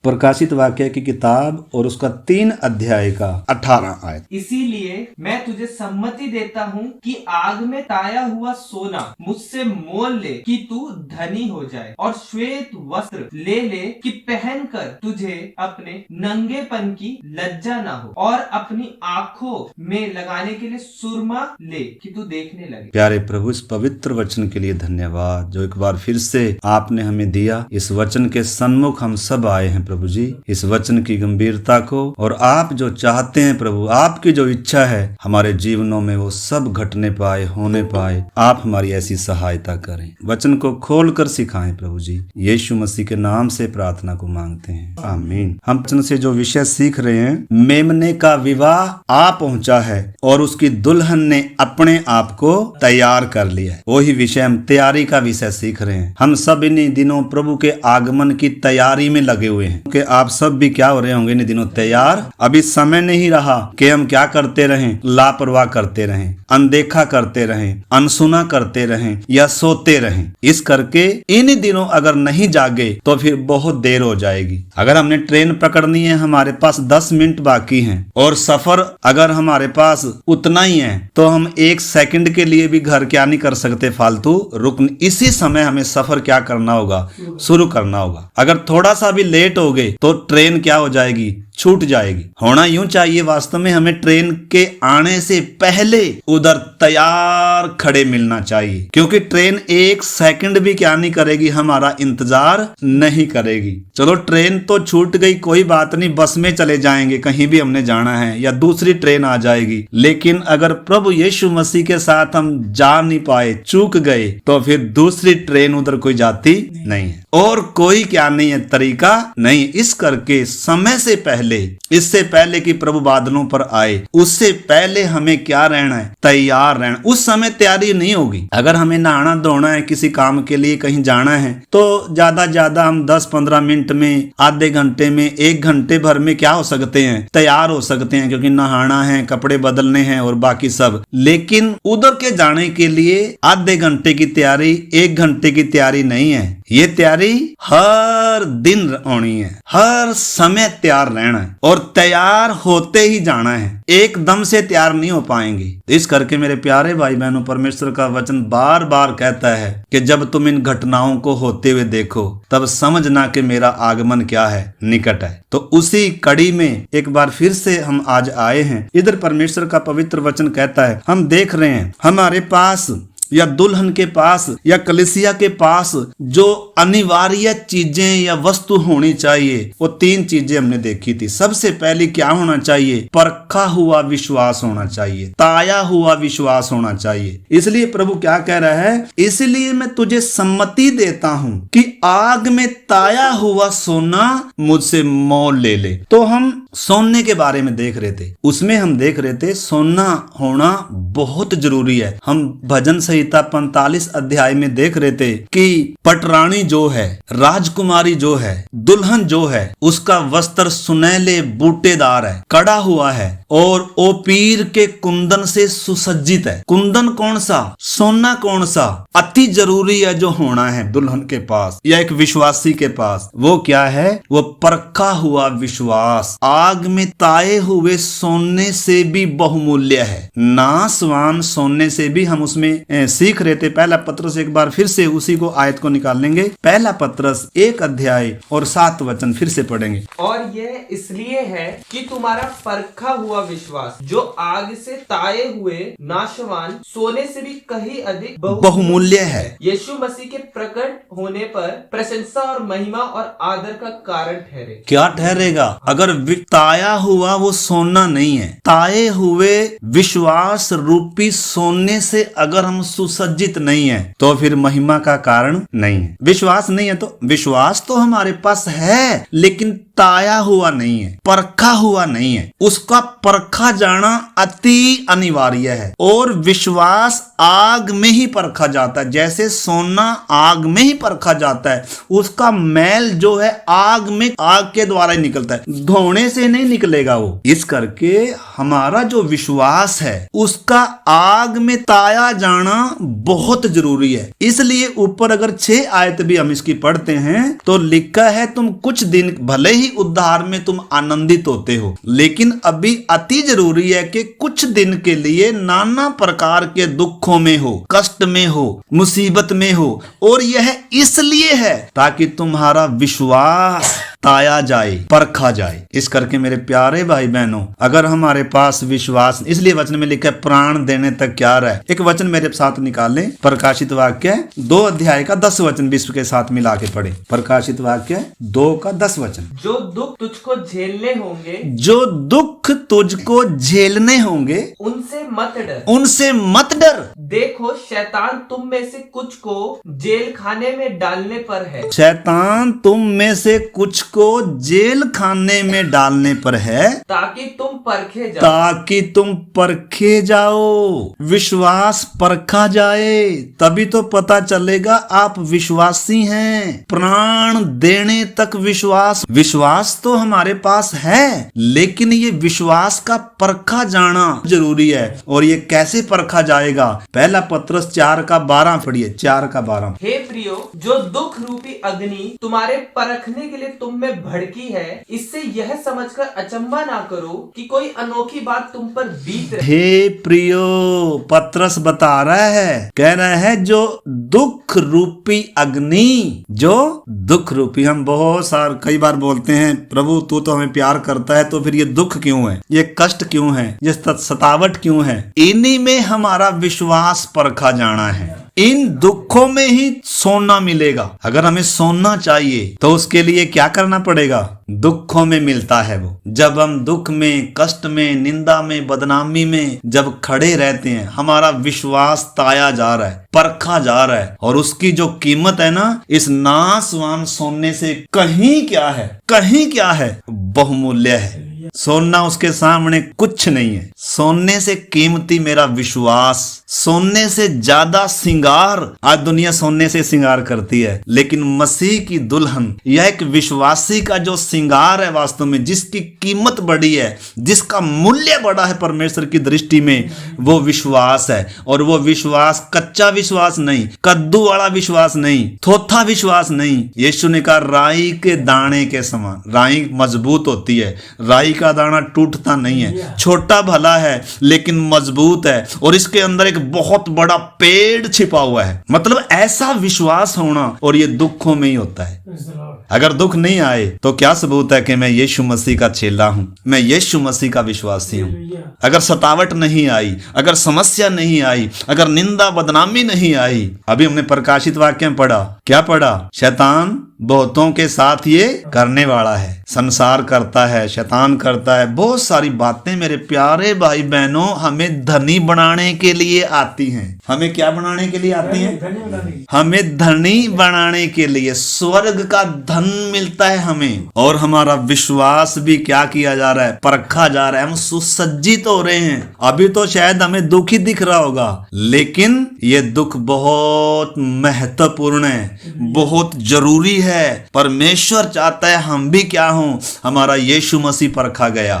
प्रकाशित वाक्य की किताब और उसका 3 अध्याय का 18 आयत। इसीलिए मैं तुझे सम्मति देता हूँ कि आग में ताया हुआ सोना मुझसे मोल ले कि तू धनी हो जाए, और श्वेत वस्त्र ले ले कि पहनकर तुझे अपने नंगेपन की लज्जा ना हो, और अपनी आंखों में लगाने के लिए सुरमा ले कि तू देखने लगे। प्यारे प्रभु, इस पवित्र वचन के लिए धन्यवाद जो एक बार फिर से आपने हमें दिया। इस वचन के सन्मुख हम सब आए हैं प्रभु जी, इस वचन की गंभीरता को और आप जो चाहते हैं प्रभु, आपकी जो इच्छा है हमारे जीवनों में वो सब घटने पाए, होने पाए। आप हमारी ऐसी सहायता करें, वचन को खोल कर सिखाएं प्रभु जी। यीशु मसीह के नाम से प्रार्थना को मांगते हैं, आमीन। हम वचन से जो विषय सीख रहे हैं, मेमने का विवाह आ पहुंचा है और उसकी दुल्हन ने अपने आप को तैयार कर लिया है। वही विषय हम तैयारी का विषय सीख रहे हैं। हम सब इन्हीं दिनों प्रभु के आगमन की तैयारी में लगे हुए हैं कि आप सब भी क्या हो रहे होंगे इन्हीं दिनों तैयार। अभी समय नहीं रहा कि हम क्या करते रहें, लापरवाह करते रहें, अनदेखा करते रहें, अनसुना करते रहें या सोते रहें। इस करके इन दिनों अगर नहीं जागे तो फिर बहुत देर हो जाएगी। अगर हमने ट्रेन पकड़नी है, हमारे पास 10 मिनट बाकी हैं और सफर अगर हमारे पास उतना ही है तो हम 1 सेकंड के लिए भी घर क्या नहीं कर सकते, फालतू रुक। इसी समय हमें सफर क्या करना होगा, शुरू करना होगा। अगर थोड़ा सा भी लेट हो गए तो ट्रेन क्या हो जाएगी, छूट जाएगी। होना यूं चाहिए, वास्तव में हमें ट्रेन के आने से पहले उधर तैयार खड़े मिलना चाहिए, क्योंकि ट्रेन 1 सेकंड भी क्या नहीं करेगी, हमारा इंतजार नहीं करेगी। चलो ट्रेन तो छूट गई, कोई बात नहीं, बस में चले जाएंगे कहीं भी हमने जाना है, या दूसरी ट्रेन आ जाएगी। लेकिन अगर प्रभु यीशु मसीह के साथ हम जा नहीं पाए, चूक गए, तो फिर दूसरी ट्रेन उधर कोई जाती नहीं है और कोई क्या नहीं है, तरीका नहीं। इस करके समय से पहले, इससे पहले कि प्रभु बादलों पर आए, उससे पहले हमें क्या रहना है, तैयार रहना। उस समय तैयारी नहीं होगी। अगर हमें नहाना धोना है, किसी काम के लिए कहीं जाना है, तो ज्यादा हम 10-15 मिनट में, आधे घंटे में, 1 घंटे भर में क्या हो सकते हैं, तैयार हो सकते हैं, क्योंकि नहाना है, कपड़े बदलने हैं और बाकी सब। लेकिन उधर के जाने के लिए आधे घंटे की तैयारी, 1 घंटे की तैयारी नहीं है। ये तैयारी हर दिन होनी है, हर समय तैयार रहना है और तैयार होते ही जाना है। एकदम से तैयार नहीं हो पाएंगे। इस करके मेरे प्यारे भाई बहनों, परमेश्वर का वचन बार बार कहता है कि जब तुम इन घटनाओं को होते हुए देखो तब समझना कि मेरा आगमन क्या है, निकट है। तो उसी कड़ी में एक बार फिर से हम आज आए हैं। इधर परमेश्वर का पवित्र वचन कहता है, हम देख रहे हैं हमारे पास या दुल्हन के पास या कलीसिया के पास जो अनिवार्य चीजें या वस्तु होनी चाहिए, वो 3 चीजें हमने देखी थी। सबसे पहले क्या होना चाहिए, परखा हुआ विश्वास होना चाहिए, ताया हुआ विश्वास होना चाहिए। इसलिए प्रभु क्या कह रहा है, इसलिए मैं तुझे सम्मति देता हूं कि आग में ताया हुआ सोना मुझसे मोल ले ले। तो हम सोने के बारे में देख रहे थे, उसमें हम देख रहे थे सोना होना बहुत जरूरी है। हम भजन संहिता 45 अध्याय में देख रहे थे कि पटरानी जो है, राजकुमारी जो है, दुल्हन जो है, उसका वस्त्र सुनहले बूटेदार है, कड़ा हुआ है और ओपीर के कुंदन से सुसज्जित है। कुंदन कौन सा, सोना कौन सा, अति जरूरी है जो होना है दुल्हन के पास या एक विश्वासी के पास। वो क्या है, वो परखा हुआ विश्वास। आग में ताए हुए सोने से भी बहुमूल्य है, नासवान सोने से भी। हम उसमें सीख रहे थे। पहला पत्रस, एक बार फिर से उसी को आयत को निकाल लेंगे। पहला पत्रस 1 अध्याय और 7 वचन फिर से पढ़ेंगे। और यह इसलिए है कि तुम्हारा परखा हुआ विश्वास, जो आग से ताए हुए नाशवान सोने से भी कहीं अधिक बहुमूल्य है, यीशु मसीह के प्रकट होने पर प्रशंसा और महिमा और आदर का कारण ठहरे। क्या ठहरेगा? अगर ताया हुआ वो सोना नहीं है, ताए हुए विश्वास रूपी सोने से अगर हम सुसज्जित नहीं है तो फिर महिमा का कारण नहीं है। विश्वास नहीं है तो, विश्वास तो हमारे पास है लेकिन ताया हुआ नहीं है, परखा हुआ नहीं है। उसका परखा जाना अति अनिवार्य है। और विश्वास आग में ही परखा जाता है, जैसे सोना आग में ही परखा जाता है। उसका मैल जो है आग में, आग के द्वारा ही निकलता है, धोने से नहीं निकलेगा वो। इस करके हमारा जो विश्वास है उसका आग में ताया जाना बहुत जरूरी है। इसलिए ऊपर अगर 6 आयत भी हम इसकी पढ़ते हैं तो लिखा है, तुम कुछ दिन भले ही ही उद्धार में तुम आनंदित होते हो। लेकिन अभी अति जरूरी है कि कुछ दिन के लिए नाना प्रकार के दुखों में हो, कष्ट में हो, मुसीबत में हो, और यह इसलिए है ताकि तुम्हारा विश्वास ताया जाए, परखा जाए। इस करके मेरे प्यारे भाई बहनों, अगर हमारे पास विश्वास, इसलिए वचन में लिखा है प्राण देने तक क्या रहा है। एक वचन मेरे साथ निकालें, प्रकाशित वाक्य 2 अध्याय का 10 वचन विश्व के साथ मिला के पढ़े। प्रकाशित वाक्य 2 का 10 वचन। जो दुख तुझको झेलने होंगे, जो दुख तुझको झेलने होंगे उनसे मत डर, उनसे मत डर। देखो शैतान तुम में से कुछ को जेल खाने में डालने पर है। शैतान तुम में से कुछ को जेल खाने में डालने पर है, ताकि तुम परखे जाओ, ताकि तुम परखे जाओ। विश्वास परखा जाए, तभी तो पता चलेगा आप विश्वासी हैं। प्राण देने तक विश्वास, विश्वास तो हमारे पास है, लेकिन ये विश्वास का परखा जाना जरूरी है। और ये कैसे परखा जाएगा? पहला पत्रस 4 का 12 पढ़िए। 4 का 12। हे प्रियो, जो दुख रूपी अग्नि तुम्हारे परखने के लिए तुम में भड़की है, इससे यह समझकर अचंभा ना करो कि कोई अनोखी बात तुम पर बीत रही। हे प्रियो, पत्रस बता रहा है, कह रहा है जो दुख रूपी अग्नि, जो दुख रूपी, हम बहुत सार कई बार बोलते हैं प्रभु तू तो हमें प्यार करता है, तो फिर ये दुख क्यों है, ये कष्ट क्यों है, ये सतावट क्यों है? इन्हीं में हमारा विश्वास परखा जाना है। इन दुखों में ही सोना मिलेगा। अगर हमें सोना चाहिए तो उसके लिए क्या करना पड़ेगा? दुखों में मिलता है वो। जब हम दुख में, कष्ट में, निंदा में, बदनामी में जब खड़े रहते हैं, हमारा विश्वास ताया जा रहा है, परखा जा रहा है, और उसकी जो कीमत है ना, इस नासवान सोने से कहीं क्या है, कहीं क्या है, बहुमूल्य है। सोना उसके सामने कुछ नहीं है। सोने से कीमती मेरा विश्वास, सोने से ज्यादा सिंगार। आज दुनिया सोने से सिंगार करती है, लेकिन मसीह की दुल्हन, यह एक विश्वासी का जो सिंगार है, वास्तव में जिसकी कीमत बड़ी है, जिसका मूल्य बड़ा है परमेश्वर की दृष्टि में, वो विश्वास है। और वो विश्वास कच्चा विश्वास नहीं, कद्दू वाला विश्वास नहीं, थोथा विश्वास नहीं। यीशु ने कहा राई के दाने के समान। राई मजबूत होती है, राई का दाना टूटता नहीं है, छोटा भला है लेकिन मजबूत है, और इसके अंदर एक बहुत बड़ा पेड़ छिपा हुआ है। मतलब ऐसा विश्वास होना, और ये दुखों में ही होता है। अगर दुख नहीं आए तो क्या सबूत है कि मैं यीशु मसीह का चेला हूं, मैं यीशु मसीह का विश्वासी हूं? अगर सतावट नहीं आई, अगर समस्या नहीं आई, अगर निंदा बदनामी नहीं आई, अभी हमने प्रकाशित वाक्य में पढ़ा, क्या पढ़ा? शैतान बहुतों के साथ ये करने वाला है, संसार करता है, शैतान करता है, बहुत सारी बातें मेरे प्यारे भाई बहनों हमें धनी बनाने के लिए आती हैं। हमें क्या बनाने के लिए आती हैं? हमें धनी बनाने के लिए। स्वर्ग का धन मिलता है हमें, और हमारा विश्वास भी क्या किया जा रहा है? परखा जा रहा है। हम सुसज्जित हो रहे हैं। अभी तो शायद हमें दुख ही दिख रहा होगा, लेकिन ये दुख बहुत महत्वपूर्ण है, बहुत जरूरी है। परमेश्वर चाहता है हम भी क्या हों? हमारा यीशु मसीह परखा गया।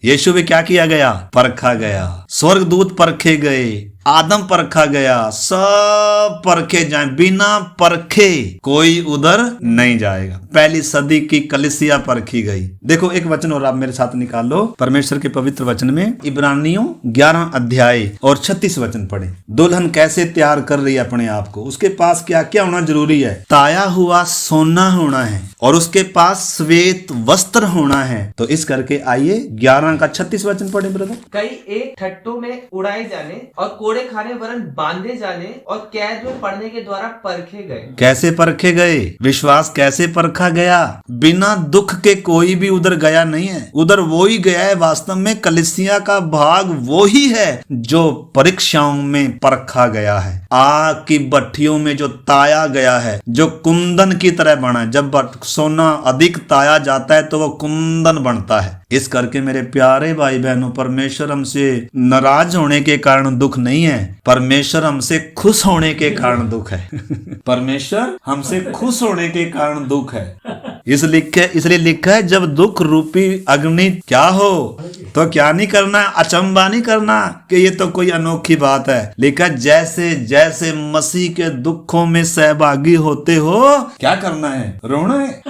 यीशु भी क्या किया गया? परखा गया। स्वर्गदूत परखे गए, आदम परखा गया, सब परखे जाए। बिना परखे कोई उधर नहीं जाएगा। पहली सदी की कलीसिया परखी गई। देखो एक वचन और आप मेरे साथ निकाल लो, परमेश्वर के पवित्र वचन में इब्रानियों 11 अध्याय और 36 वचन पढ़े। दुल्हन कैसे तैयार कर रही है अपने आप को, उसके पास क्या क्या होना जरूरी है? ताया हुआ सोना होना है, और उसके पास श्वेत वस्त्र होना है। तो इस करके आइए 11 का 36 वचन पढ़े ब्रदर। कई एक ठट्टों में उड़ाए जाने और कोड़े खाने वरन बांधे जाने और कैद में पड़ने के द्वारा परखे गए। कैसे परखे गए? विश्वास कैसे परखा गया? बिना दुख के कोई भी उधर गया नहीं है। उधर वो ही गया है। वास्तव में कलीसिया का भाग वो ही है जो परीक्षाओं में परखा गया है, आग की भट्टियों में जो ताया गया है, जो कुंदन की तरह बना है। जब सोना अधिक ताया जाता है तो वो कुंदन बनता है। इस करके मेरे प्यारे भाई बहनों, परमेश्वर हमसे नाराज होने के कारण दुख नहीं है, परमेश्वर हमसे खुश होने के कारण दुख है। परमेश्वर हमसे खुश होने के कारण दुख है। इसलिए लिखा है जब दुख रूपी अग्नि क्या हो तो क्या नहीं करना, अचंबा नहीं करना कि ये तो कोई अनोखी बात है। लिखा जैसे जैसे मसीह के दुखों में सहभागी होते हो क्या करना है? रोना है।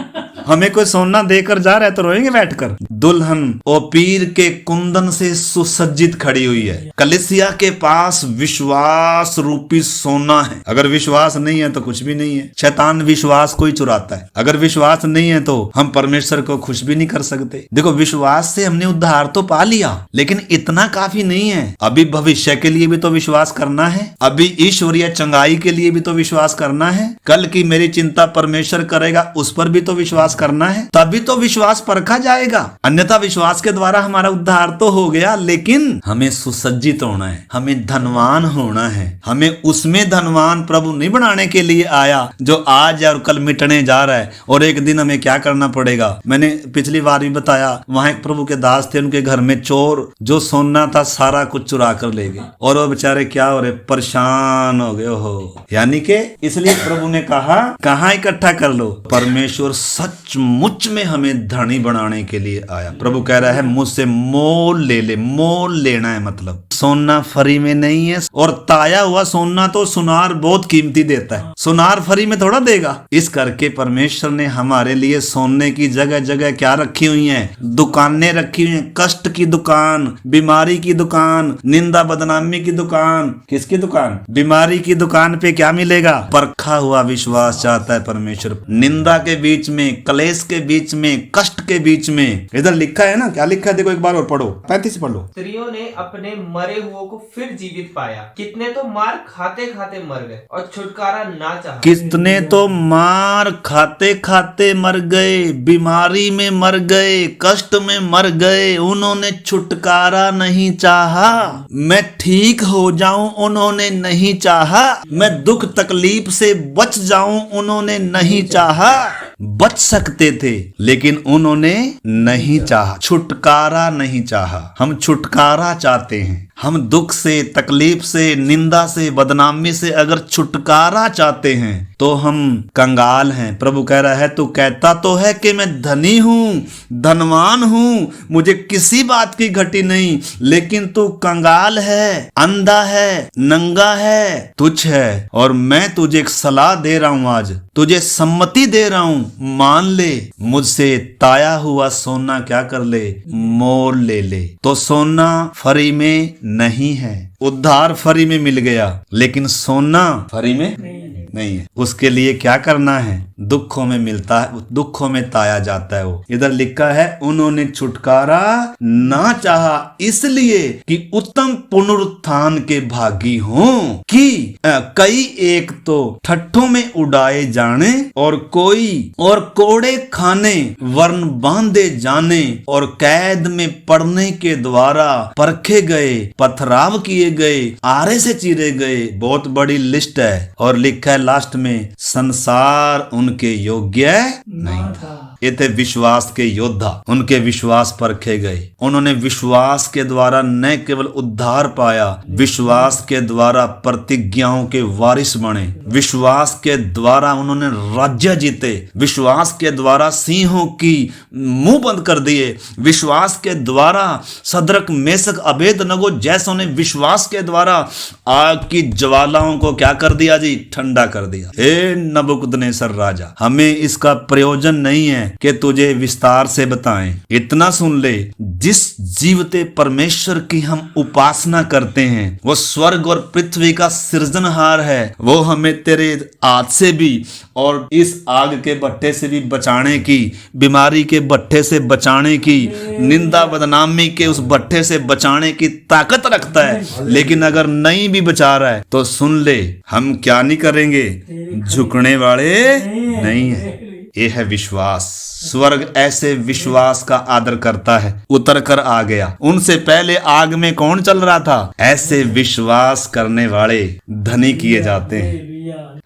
हमें कोई सोना देकर जा रहा है तो रोएंगे बैठकर। दुल्हन ओपीर के कुंदन से सुसज्जित खड़ी हुई है। कलीसिया के पास विश्वास रूपी सोना है। अगर विश्वास नहीं है तो कुछ भी नहीं है। शैतान विश्वास को ही चुराता है। अगर विश्वास नहीं है तो हम परमेश्वर को खुश भी नहीं कर सकते। देखो, विश्वास से हमने उद्धार तो पा लिया, लेकिन इतना काफी नहीं है। अभी भविष्य के लिए भी तो विश्वास करना है। अभी ईश्वरीय चंगाई के लिए भी तो विश्वास करना है। कल की मेरी चिंता परमेश्वर करेगा, उस पर भी तो विश्वास करना है। तभी तो विश्वास परखा जाएगा। अन्यथा विश्वास के द्वारा हमारा उद्धार तो हो गया, लेकिन हमें सुसज्जित होना है, हमें धनवान होना है। हमें उसमें धनवान प्रभु नहीं बनाने के लिए आया जो आज और कल मिटने जा रहा है। और एक दिन हमें क्या करना पड़ेगा। मैंने पिछली बार भी बताया, वहां एक प्रभु के दास थे, उनके घर में चोर जो सोना था सारा कुछ चुरा कर ले गए, और वो बेचारे क्या हो रहे, परेशान हो गए हो। यानी कि इसलिए प्रभु ने कहा, कहाँ इकट्ठा कर लो। परमेश्वर सचमुच में हमें धनी बनाने के लिए आया। प्रभु कह रहा है मुझसे मोल ले ले। मोल लेना है मतलब सोना फ्री में नहीं है। और ताया हुआ सोना तो सुनार बहुत कीमती देता है, सुनार फ्री में थोड़ा देगा। इस करके परमेश्वर ने हमारे लिए सोने की जगह जगह क्या रखी हुई है, दुकानें रखी हुई हैं। कष्ट की दुकान, बीमारी की दुकान, निंदा बदनामी की दुकान। किसकी दुकान? बीमारी की दुकान पे क्या मिलेगा? परखा हुआ विश्वास चाहता है परमेश्वर। निंदा के बीच में, क्लेश के बीच में, कष्ट के बीच में। इधर लिखा है ना, क्या लिखा है देखो एक बार और पढ़ो, 35 पढ़ लो। स्त्रियों ने अपने मरे हुओं को फिर जीवित पाया। कितने तो मार खाते खाते मर गए और छुटकारा ना चाहा। कितने तो मार खाते खाते मर गए, बीमारी में मर गए, कष्ट में मर गए, उन्होंने छुटकारा नहीं चाहा। मैं ठीक हो जाऊं उन्होंने नहीं चाहा। मैं दुख तकलीफ से बच जाऊं उन्होंने नहीं चाहा। बच सकते थे लेकिन उन्होंने नहीं चाहा, छुटकारा नहीं चाहा। हम छुटकारा चाहते हैं। हम दुख से, तकलीफ से, निंदा से, बदनामी से अगर छुटकारा चाहते हैं तो हम कंगाल हैं। प्रभु कह रहा है तू कहता तो है कि मैं धनी हूं, धनवान हूं, मुझे किसी बात की घटी नहीं, लेकिन तू कंगाल है, अंधा है, नंगा है, तुच्छ है। और मैं तुझे एक सलाह दे रहा हूं, आज तुझे सम्मति दे रहा हूं, मान ले, मुझसे ताया हुआ सोना क्या कर ले, मोल ले ले। तो सोना फ्री में नहीं है, उद्धार फ्री में मिल गया, लेकिन सोना फ्री में नहीं है। उसके लिए क्या करना है? दुखों में मिलता है, दुखों में ताया जाता है वो। इधर लिखा है उन्होंने छुटकारा ना चाहा इसलिए कि उत्तम पुनरुत्थान के भागी हों, कि कई एक तो ठट्ठों में उड़ाए जाने और कोई और कोड़े खाने वर्ण बांधे जाने और कैद में पड़ने के द्वारा परखे गए, पथराव किए गए, आरे से चीरे गए। बहुत बड़ी लिस्ट है। और लिखा है लास्ट में, संसार उनके योग्य नहीं था। ये थे विश्वास के योद्धा, उनके विश्वास परखे गए। उन्होंने विश्वास के द्वारा न केवल उद्धार पाया, विश्वास के द्वारा प्रतिज्ञाओं के वारिस बने, विश्वास के द्वारा उन्होंने राज्य जीते, विश्वास के द्वारा सिंहों की मुंह बंद कर दिए, विश्वास के द्वारा सदरक मेसक अबेदनगो जैसों ने विश्वास के द्वारा आग की ज्वालाओं को क्या कर दिया जी, ठंडा कर दिया। हे नबूकदनेस्सर राजा, हमें इसका प्रयोजन नहीं है कि तुझे विस्तार से बताएं। इतना सुन ले, जिस जीवते परमेश्वर की हम उपासना करते हैं वो स्वर्ग और पृथ्वी का सृजनहार है। वो हमें तेरे हाथ से भी और इस आग के भट्ठे से भी बचाने की, बीमारी के भट्ठे से बचाने की, निंदा बदनामी के उस भट्ठे से बचाने की ताकत रखता है। लेकिन अगर नहीं भी बचा रहा है तो सुन ले, हम क्या नहीं करेंगे, झुकने वाले नहीं है। ये है विश्वास। स्वर्ग ऐसे विश्वास का आदर करता है। उतर कर आ गया। उनसे पहले आग में कौन चल रहा था? ऐसे विश्वास करने वाले धनी किए जाते हैं।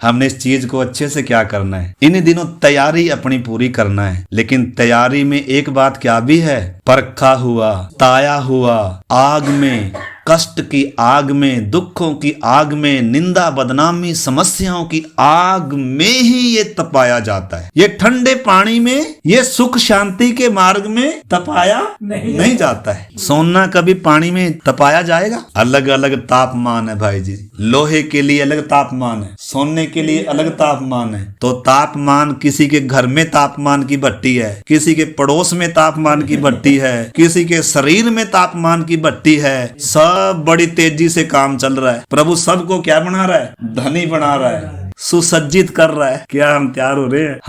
हमने इस चीज को अच्छे से क्या करना है, इन दिनों तैयारी अपनी पूरी करना है। लेकिन तैयारी में एक बात क्या भी है, परखा हुआ, ताया हुआ, आग में कष्ट की आग में, दुखों की आग में, निंदा बदनामी समस्याओं की आग में ही ये तपाया जाता है। ये ठंडे पानी में, ये सुख शांति के मार्ग में तपाया नहीं जाता है। सोना कभी पानी में तपाया जाएगा? अलग अलग तापमान है भाई जी। लोहे के लिए अलग तापमान है, सोने के लिए अलग तापमान है। तो तापमान, किसी के घर में तापमान की भट्टी है, किसी के पड़ोस में तापमान की भट्टी है, किसी के शरीर में तापमान की भट्टी है। सब बड़ी तेजी से काम चल रहा है। प्रभु सबको क्या बना रहा है? धनी बना रहा है, सुसज्जित कर रहा है। क्या हम तैयार हो रहे हैं?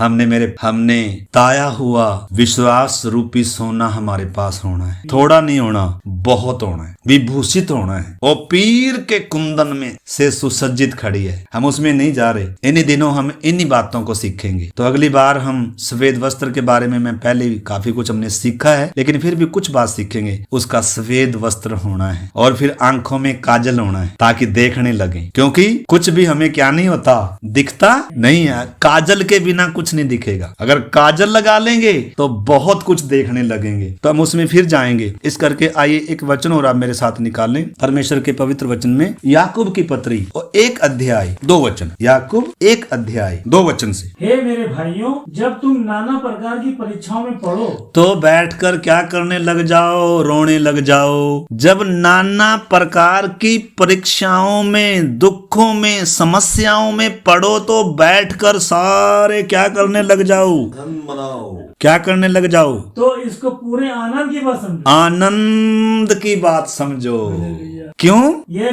हमने ताया हुआ विश्वास रूपी सोना हमारे पास होना है। थोड़ा नहीं होना, बहुत होना है, विभूषित होना है। वो पीर के कुंदन में से सुसज्जित खड़ी है। हम उसमें नहीं जा रहे। इन्हीं दिनों हम इन्हीं बातों को सीखेंगे। तो अगली बार हम सफेद वस्त्र के बारे में, मैं पहले काफी कुछ हमने सीखा है, लेकिन फिर भी कुछ बात सीखेंगे। उसका सफेद वस्त्र होना है और फिर आंखों में काजल होना है ताकि देखने लगे। क्योंकि कुछ भी हमें क्या नहीं होता, दिखता नहीं है। काजल के बिना कुछ नहीं दिखेगा। अगर काजल लगा लेंगे तो बहुत कुछ देखने लगेंगे, तो हम उसमें फिर जाएंगे। इस करके आइए एक वचन और आप मेरे साथ निकाल लें परमेश्वर के पवित्र वचन में, याकूब की पत्री और 1 अध्याय 2 वचन। याकूब 1 अध्याय 2 वचन से, हे मेरे भाइयों, जब तुम नाना प्रकार की परीक्षाओं में पढ़ो तो बैठकर क्या करने लग जाओ? रोने लग जाओ। जब नाना प्रकार की परीक्षाओं में, दुखों में, समस्याओं में पढ़ो तो बैठकर सारे क्या करने लग जाओ? क्या करने लग जाओ? तो इसको पूरे आनंद की बात समझो। आनंद की बात समझो। क्यों? यह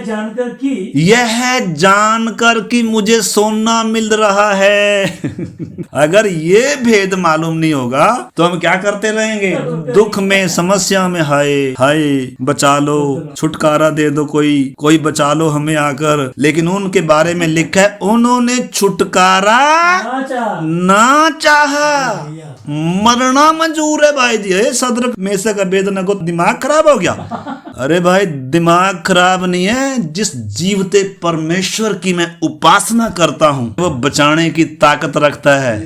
जानकर कि मुझे सोना मिल रहा है। अगर ये भेद मालूम नहीं होगा तो हम क्या करते रहेंगे? दुख में, समस्या में, हाय हाय बचा लो, छुटकारा दे दो, कोई बचा लो हमें आकर। लेकिन उनके बारे में लिखा है, उन्होंने छुटकारा ना चाहा, मरना मंजूर है। भाई जी, सदर में से का बेदना को दिमाग खराब हो गया? अरे भाई, दिमाग खराब नहीं है। जिस जीवते परमेश्वर की मैं उपासना करता हूँ, वो बचाने की ताकत रखता है।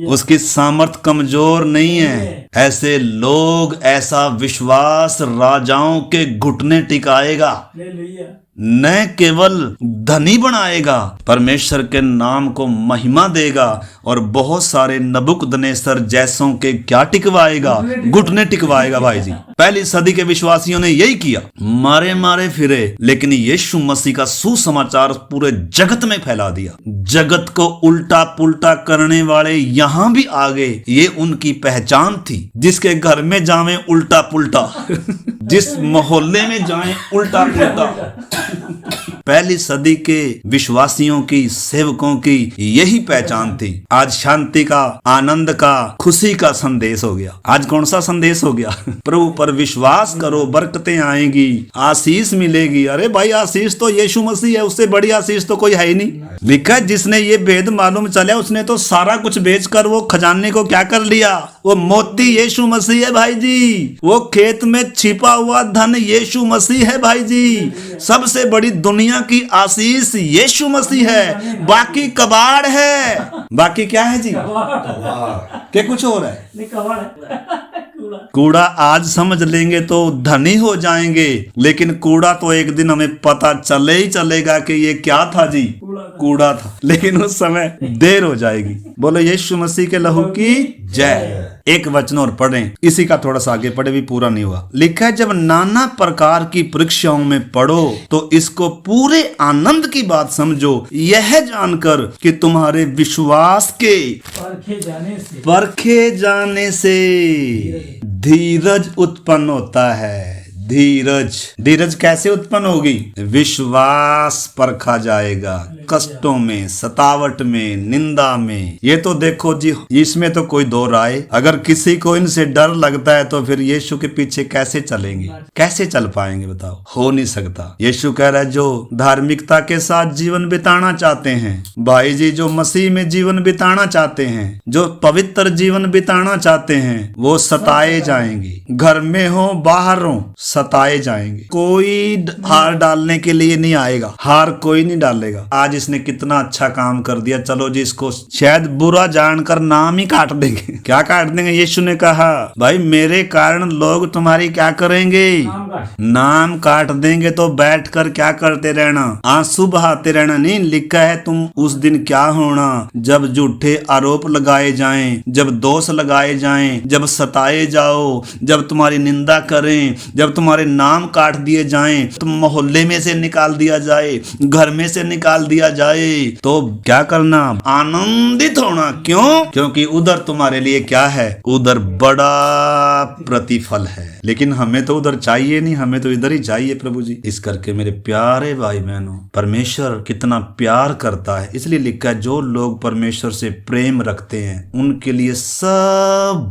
उसकी सामर्थ कमजोर नहीं है। ऐसे लोग, ऐसा विश्वास राजाओं के घुटने टिकाएगा, न केवल धनी बनाएगा, परमेश्वर के नाम को महिमा देगा और बहुत सारे नबुकदनेस्सर जैसों के क्या टिकवाएगा? घुटने टिकवाएगा। भाई जी, पहली सदी के विश्वासियों ने यही किया, मारे मारे फिरे, लेकिन यीशु मसीह का सुसमाचार पूरे जगत में फैला दिया। जगत को उल्टा पुल्टा करने वाले यहाँ भी आ गए। ये उनकी पहचान थी। जिसके घर में जावे उल्टा पुल्टा, जिस मोहल्ले में जाए उल्टा पुल्टा। पहली सदी के विश्वासियों की, सेवकों की यही पहचान थी। आज शांति का, आनंद का, खुशी का संदेश हो गया। आज कौन सा संदेश हो गया? प्रभु पर विश्वास करो, बरकतें आएंगी, आशीष मिलेगी। अरे भाई, आशीष तो यीशु मसीह है, उससे बड़ी आशीष तो कोई है ही नहीं। लिखा, जिसने ये भेद मालूम चला, उसने तो सारा कुछ बेचकर वो खजाने को क्या कर लिया? वो मोती यीशु मसीह है भाई जी। वो खेत में छिपा हुआ धन यीशु मसीह है भाई जी। सबसे बड़ी दुनिया की आशीष यीशु मसीह है। बाकी कबाड़ है। बाकी क्या है जी? क्या कुछ और है? कूड़ा आज समझ लेंगे तो धनी हो जाएंगे, लेकिन कूड़ा तो एक दिन हमें पता चले ही चलेगा कि ये क्या था जी? कूड़ा था। लेकिन उस समय देर हो जाएगी। बोलो यीशु मसीह के लहू की जय। एक वचन और पढ़ें, इसी का थोड़ा सा आगे पढ़े, भी पूरा नहीं हुआ। लिखा है, जब नाना प्रकार की परीक्षाओं में पढ़ो तो इसको पूरे आनंद की बात समझो, यह जानकर कि तुम्हारे विश्वास के परखे जाने से धीरज उत्पन्न होता है। धीरज कैसे उत्पन्न होगी? विश्वास परखा जाएगा, कष्टों में, सतावट में, निंदा में। ये तो देखो जी, इसमें तो कोई दो राय। अगर किसी को इनसे डर लगता है तो फिर यीशु के पीछे कैसे चलेंगे? कैसे चल पाएंगे? बताओ, हो नहीं सकता। यीशु कह रहा है, जो धार्मिकता के साथ जीवन बिताना चाहते हैं, भाई जी, जो मसीह में जीवन बिताना चाहते हैं, जो पवित्र जीवन बिताना चाहते हैं, वो सताए जाएंगे। घर में हो, बाहर हो, सताए जाएंगे। कोई हार डालने के लिए नहीं आएगा, हार कोई नहीं डालेगा। आज इसने कितना अच्छा काम कर दिया, चलो जी इसको शायद बुरा जानकर नाम ही काट देंगे। क्या काट देंगे? यीशु ने कहा भाई मेरे कारण लोग तुम्हारी क्या करेंगे? नाम काट देंगे। तो बैठ कर क्या करते रहना? आंसू बहाते रहना नहीं। लिखा है तुम उस दिन क्या होना, जब झूठे आरोप लगाए जाएं, जब दोष लगाए जाएं, जब सताए जाओ, जब तुम्हारी निंदा करें, जब तुम्हारे नाम काट दिए जाएं, तुम मोहल्ले में से निकाल दिया जाए, घर में से निकाल दिया जाए, तो क्या करना? आनंदित होना। क्यों? क्योंकि उधर तुम्हारे लिए क्या है? उधर बड़ा प्रतिफल है। लेकिन हमें तो उधर चाहिए नहीं, हमें तो इधर ही चाहिए प्रभु जी। इस करके मेरे प्यारे भाई बहनों, परमेश्वर कितना प्यार करता है। इसलिए लिखा है जो लोग परमेश्वर से प्रेम रखते हैं उनके लिए सब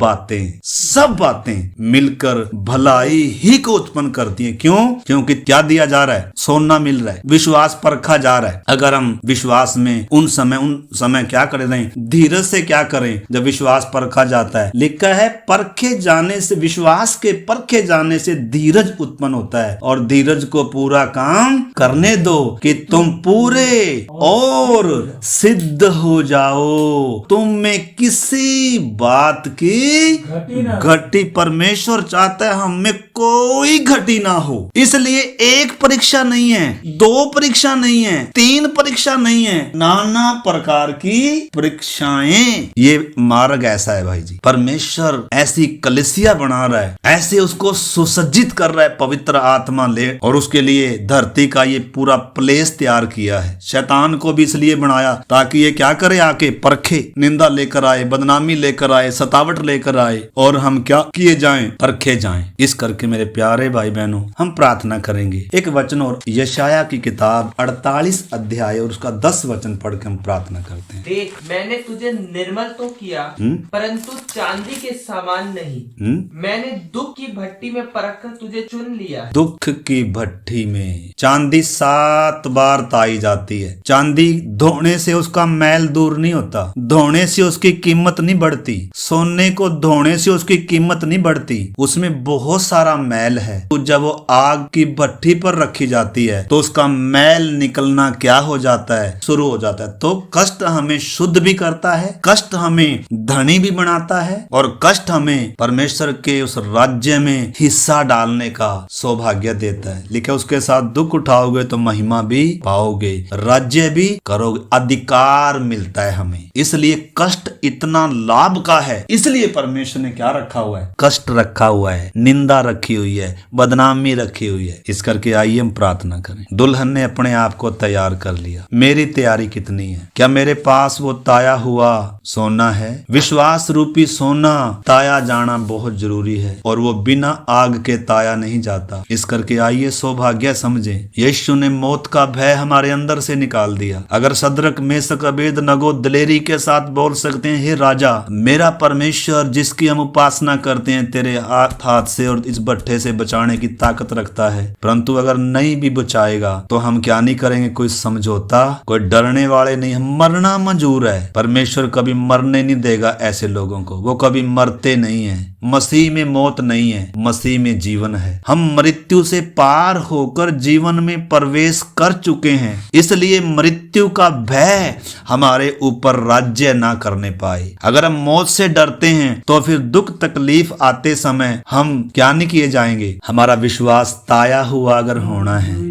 बातें मिलकर भलाई ही को उत्पन्न करती हैं। क्यों? क्योंकि क्या दिया जा रहा है? सोना मिल रहा है, विश्वास परखा जा रहा है। अगर हम विश्वास में उन समय क्या करें? धीरज से क्या करें जब विश्वास परखा जाता है? लिखा है परखे जाने से, विश्वास के परखे जाने से धीरज उत्पन्न होता है, और धीरज को पूरा काम करने दो कि तुम पूरे और सिद्ध हो जाओ। तुम में किसी बात की घटी परमेश्वर चाहता है हमें कोई घटी ना हो। इसलिए एक परीक्षा नहीं है, दो परीक्षा नहीं है, तीन परीक्षा नहीं है, नाना प्रकार की परीक्षाएं। ये मार्ग ऐसा है भाई जी। परमेश्वर ऐसी कलीसिया बना रहा है, ऐसे उसको सुसज्जित कर रहा है पवित्र आत्मा ले, और उसके लिए धरती का ये पूरा प्लेस तैयार किया है। शैतान को भी इसलिए बनाया ताकि ये क्या करे? आके परखे, निंदा लेकर आए, बदनामी लेकर आए, सतावट लेकर आए, और हम क्या किए जाएं? परखे जाएं। इस करके मेरे प्यारे भाई बहनों, हम प्रार्थना करेंगे। एक वचन और यशाया की किताब 48 अध्याय और उसका 10 वचन पढ़ के हम प्रार्थना करते हैं। देख मैंने तुझे निर्मल तो किया परंतु चांदी के समान नहीं। मैंने दुख की भट्टी में परख कर तुझे चुन लिया। दुख की भट्टी में चांदी 7 बार ताई जाती है। चांदी धोने से उसका मैल दूर नहीं होता, धोने से उसकी कीमत नहीं बढ़ती। सोने को धोने से उसकी कीमत नहीं बढ़ती, उसमें बहुत सारा मैल है। तो जब वो आग की भट्टी पर रखी जाती है तो उसका मैल निकलना क्या हो जाता है? शुरू हो जाता है। तो कष्ट हमें शुद्ध भी करता है, कष्ट हमें धनी भी बनाता है, और कष्ट हमें परमेश्वर के उस राज्य में हिस्सा डालने का सौभाग्य देता है। लिखा उसके साथ दुख उठाओगे तो महिमा भी पाओगे, राज्य भी करोगे, अधिकार मिलता है हमें। इसलिए कष्ट इतना लाभ का है। इसलिए परमेश्वर ने क्या रखा हुआ है? कष्ट रखा हुआ है, निंदा रखी हुई है, बदनामी रखी हुई है। इस करके आइए हम प्रार्थना करें। दुल्हन ने अपने आप को तैयार कर लिया। मेरी तैयारी कितनी है? क्या मेरे पास वो ताया हुआ सोना है? विश्वास रूपी सोना ताया जाना बहुत जरूरी है, और वो बिना आग के ताया नहीं जाता। इस करके आइए सौभाग्य समझें। यीशु ने मौत का भय हमारे अंदर से निकाल दिया। अगर सदरक मेसक अबेदनगो दिलेरी के साथ बोल सकते हैं, हे राजा मेरा परमेश्वर जिसकी हम उपासना करते हैं, तेरे हाथ से और इस भट्ठे से बचाने की ताकत रखता है। परंतु अगर नहीं भी बचाएगा तो हम क्या नहीं करेंगे? कोई समझौता, कोई डरने वाले नहीं, हम मरना मंजूर है। परमेश्वर कभी मरने नहीं देगा ऐसे लोगों को, वो कभी मरते नहीं है। मसीह में मौत नहीं है, मसीह में जीवन है। हम मृत्यु से पार होकर जीवन में प्रवेश कर चुके हैं, इसलिए मृत्यु का भय हमारे ऊपर राज्य ना करने पाए। अगर हम मौत से डरते हैं तो फिर दुख तकलीफ आते समय हम क्या नहीं किए जाएंगे? हमारा विश्वास ताया हुआ अगर होना है।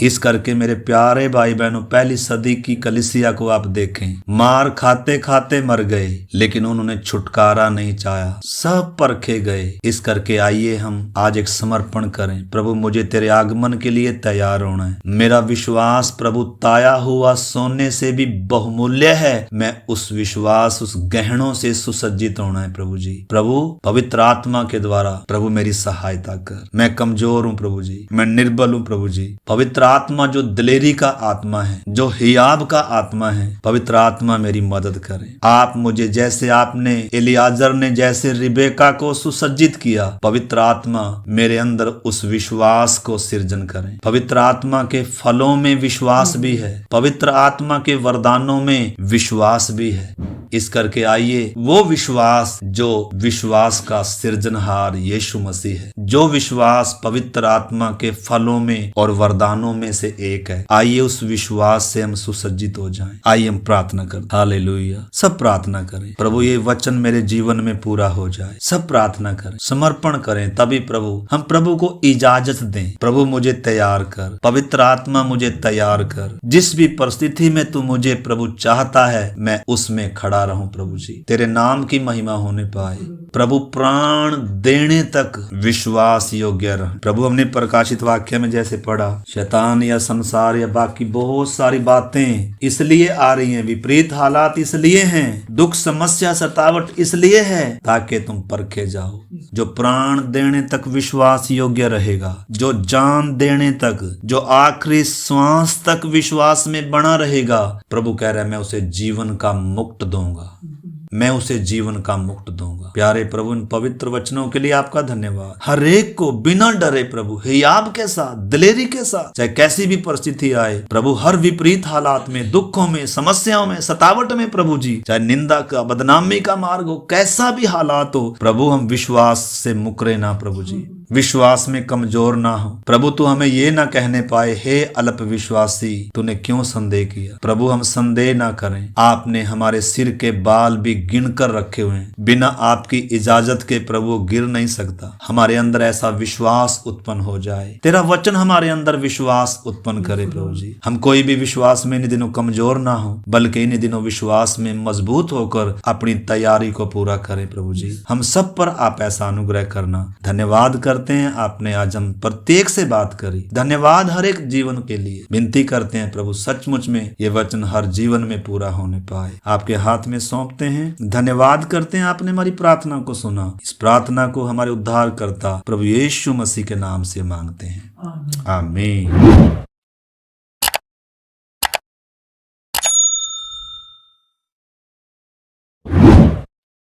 इस करके मेरे प्यारे भाई बहनों, पहली सदी की कलीसिया को आप देखें, मार खाते खाते मर गए लेकिन उन्होंने छुटकारा नहीं चाहा, सब परखे गए। इस करके आइए हम आज एक समर्पण करें। प्रभु मुझे तेरे आगमन के लिए तैयार होना है। मेरा विश्वास प्रभु ताया हुआ सोने से भी बहुमूल्य है। मैं उस विश्वास, उस गहनों से सुसज्जित होना है प्रभु जी। प्रभु पवित्र आत्मा के द्वारा प्रभु मेरी सहायता कर। मैं कमजोर हूँ प्रभु जी, मैं निर्बल हूँ प्रभु जी। पवित्र आत्मा जो दिलेरी का आत्मा है, जो हियाब का आत्मा है, पवित्र आत्मा मेरी मदद करे। आप मुझे जैसे आपने एलियाजर ने जैसे रिबेका को सुसज्जित किया, पवित्र आत्मा मेरे अंदर उस विश्वास को सृजन करें। पवित्र आत्मा के फलों में विश्वास भी है, पवित्र आत्मा के वरदानों में विश्वास भी है। इस करके आइए वो विश्वास जो विश्वास का सृजनहार यीशु मसीह है, जो विश्वास पवित्र आत्मा के फलों में और वरदानों में से एक है, आइए उस विश्वास से हम सुसज्जित हो जाएं। आइए हम प्रार्थना करें। हालेलुया। सब प्रार्थना करें, प्रभु ये वचन मेरे जीवन में पूरा हो जाए। सब प्रार्थना करें, समर्पण करें, तभी प्रभु हम प्रभु को इजाजत दें। प्रभु मुझे तैयार कर, पवित्र आत्मा मुझे तैयार कर, जिस भी परिस्थिति में तू मुझे प्रभु चाहता है मैं उसमें खड़ा रहूं। प्रभु जी तेरे नाम की महिमा होने पाए। प्रभु प्राण देने तक विश्वास योग्य रह। प्रभु हमने प्रकाशित वाक्य में जैसे पढ़ा, शैतान या संसार या बाकी बहुत सारी बातें इसलिए आ रही हैं, विपरीत हालात इसलिए हैं, दुख समस्या सतावट इसलिए है ताकि तुम परखे जाओ। जो प्राण देने तक विश्वास योग्य रहेगा, जो जान देने तक, जो आखिरी श्वास तक विश्वास में बना रहेगा, प्रभु कह रहा है मैं उसे जीवन का मुक्त दूंगा, मैं उसे जीवन का मुक्त दूंगा। प्यारे प्रभु इन पवित्र वचनों के लिए आपका धन्यवाद। हर एक को बिना डरे प्रभु हियाब के साथ, दिलेरी के साथ, चाहे कैसी भी परिस्थिति आए प्रभु, हर विपरीत हालात में, दुखों में, समस्याओं में, सतावट में प्रभु जी, चाहे निंदा का, बदनामी का मार्ग हो, कैसा भी हालात हो प्रभु, हम विश्वास से मुकरे ना प्रभु जी, विश्वास में कमजोर ना हो प्रभु। तू हमें ये ना कहने पाए हे अल्प विश्वासी तूने क्यों संदेह किया। प्रभु हम संदेह ना करें, आपने हमारे सिर के बाल भी गिन कर रखे हुए हैं, बिना आपकी इजाजत के प्रभु गिर नहीं सकता। हमारे अंदर ऐसा विश्वास उत्पन्न हो जाए, तेरा वचन हमारे अंदर विश्वास उत्पन्न करे प्रभु जी। हम कोई भी विश्वास में इन दिनों कमजोर ना हो, बल्कि इन दिनों विश्वास में मजबूत होकर अपनी तैयारी को पूरा करें प्रभु जी। हम सब पर आप ऐसा अनुग्रह करना। धन्यवाद करते हैं, आपने आज हम प्रत्येक से बात करी। धन्यवाद हर एक जीवन के लिए। विनती करते हैं प्रभु सचमुच में ये वचन हर जीवन में पूरा होने पाए। आपके हाथ में सौंपते हैं। धन्यवाद करते हैं आपने हमारी प्रार्थना को सुना। इस प्रार्थना को हमारे उद्धारकर्ता प्रभु यीशु मसीह के नाम से मांगते हैं, आमीन।